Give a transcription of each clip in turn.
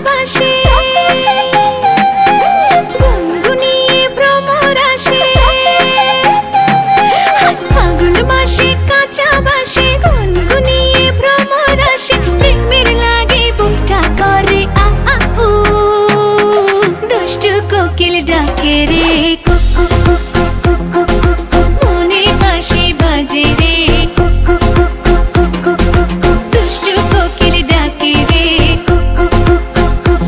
ভাসে গুনগুনিয়ে ভ্রমর আসে ফাগুন মাসে কাঁচা বাসে গুনগুনিয়ে ভ্রমর আসে প্রেমের লাগে বুকটা করে আ আ উ দুষ্টু কোকিল ডাকে রে কুকু কুকু কুকু কুকু মনে বাঁশি বাজে রে কুকু কুকু কুকু কুকু দুষ্টু কোকিল ডাকে রে কুকু কুকু কুকু।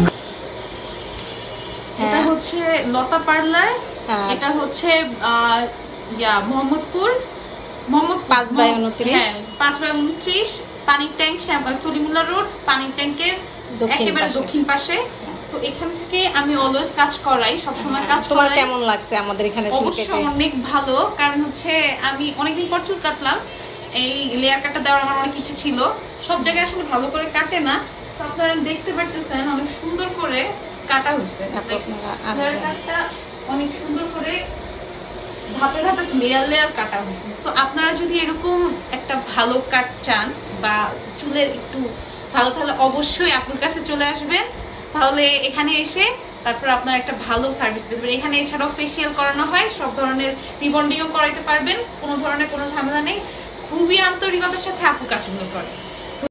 এটা হচ্ছে লতা পার্লার, এটা হচ্ছে মোহাম্মদপুর 5/29 5/29 পানির ট্যাঙ্ক সলিমুল্লাহ রোড পানির ট্যাঙ্কের একেবারে দক্ষিণ পাশে। তো এখান থেকে আমি অলওয়েজ কাজ করাই, সবসময় কাজ করাই। তোমার কেমন লাগছে আমাদের এখানে চুল কেটে? অবশ্যই অনেক ভালো, কারণ হচ্ছে আমি অনেকদিন পর চুল কাটলাম। এই লেয়ার কাটটা দেওয়ার আমার অনেক ইচ্ছে ছিল, সব জায়গায় আসলে ভালো করে কাটে না। তো আপনারা দেখতে পারতেছেন অনেক সুন্দর করে কাটা হয়েছে, লেয়ার কাটটা অনেক সুন্দর করে ধাপে ধাপে লেয়ার লেয়ার কাটা হয়েছে। তো আপনারা যদি এরকম একটা ভালো কাট চান বা চুলের একটু ভালো, তাহলে অবশ্যই আপনার কাছে চলে আসবেন। তাহলে এখানে এসে তারপর আপনার একটা ভালো সার্ভিস দেবেন। এখানে এছাড়াও ফেসিয়াল করানো হয়, সব ধরনের রিবন্ডিংও করাইতে পারবেন, কোনো ধরনের কোনো ঝামেলা নেই। খুবই আন্তরিকতার সাথে আপু কাজগুলো করে।